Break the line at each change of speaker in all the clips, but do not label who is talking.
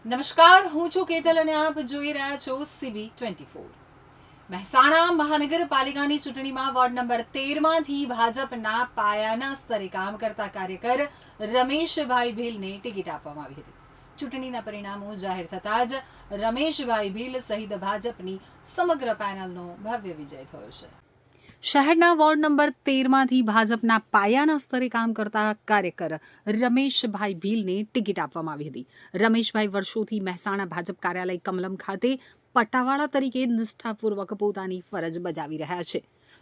નમસ્કાર, હું છું કેતલ અને આપ જોઈ રહ્યા છો CB24। મહેસાણા મહાનગરપાલિકાની ચૂંટણીમાં વોર્ડ નંબર 13માંથી ભાજપના પાયાના સ્તરે કામ કરતા કાર્યકર રમેશભાઈ ભીલને ટિકિટ આપવામાં આવી હતી। ચૂંટણીના પરિણામો જાહેર થતાં જ રમેશભાઈ ભીલ સહિત ભાજપની સમગ્ર પેનલનો ભવ્ય વિજય થયો છે। શહેરના વોર્ડ નંબર 13માંથી ભાજપના પાયાના સ્તરે કામ કરતા કાર્યકર રમેશભાઈ ભીલને ટિકિટ આપવામાં આવી હતી। રમેશભાઈ વર્ષોથી મહેસાણા ભાજપ કાર્યાલય કમલમ ખાતે પટ્ટાવાળા તરીકે નિષ્ઠાપૂર્વક પોતાની ફરજ બજાવી રહ્યા છે।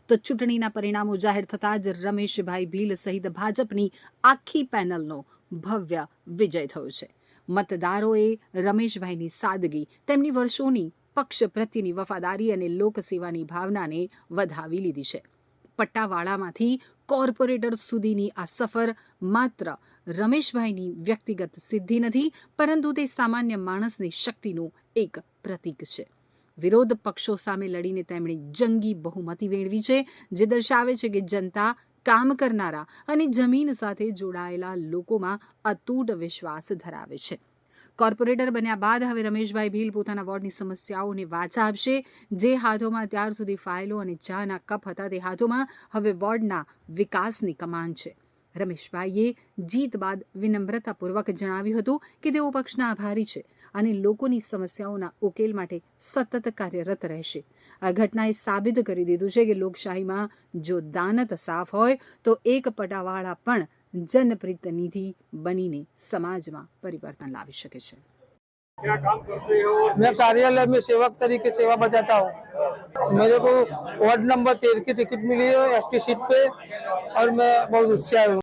તો ચૂંટણીના પરિણામો જાહેર થતાં જ રમેશભાઈ ભીલ સહિત ભાજપની આખી પેનલનો ભવ્ય વિજય થયો છે। મતદારોએ રમેશભાઈની સાદગી, તેમની વર્ષોની પક્ષ પ્રત્યેની વફાદારી અને લોકસેવાની ભાવનાને વધાવી લીધી છે। પટ્ટાવાળામાંથી કોર્પોરેટર સુધીની આ સફર માત્ર રમેશભાઈની વ્યક્તિગત સિદ્ધિ નથી, પરંતુ તે સામાન્ય માણસની શક્તિનું એક પ્રતીક છે। વિરોધ પક્ષો સામે લડીને તેમણે જંગી બહુમતી મેળવી છે, જે દર્શાવે છે કે જનતા, કામ કરનારા અને જમીન સાથે જોડાયેલા લોકોમાં અતૂટ વિશ્વાસ ધરાવે છે। કોર્પોરેટર બન્યા બાદ હવે રમેશભાઈ ભીલ પોતાના વોર્ડની સમસ્યાઓને વાચા આપશે। જે હાથોમાં ત્યાર સુધી ફાઇલો અને ચાના કપ હતા, તે હાથોમાં હવે વોર્ડના વિકાસની કમાન છે। રમેશભાઈએ જીત બાદ વિનમ્રતાપૂર્વક જણાવ્યું હતું કે તેઓ પક્ષના આભારી છે અને લોકોની સમસ્યાઓના ઉકેલ માટે સતત કાર્યરત રહેશે। આ ઘટનાએ સાબિત કરી દીધું છે કે લોકશાહીમાં જો દાનત સાફ હોય તો એક પટાવાળા પણ जनप्रतिनिधि बनीने समाज में परिवर्तन लावी सके छे।
क्या काम करते हो? मैं कार्यालय में सेवक तरीके सेवा बजाता हूँ। मेरे को वार्ड नंबर 13 की टिकट मिली है ST सीट पे और मैं बहुत उत्साहित हूँ।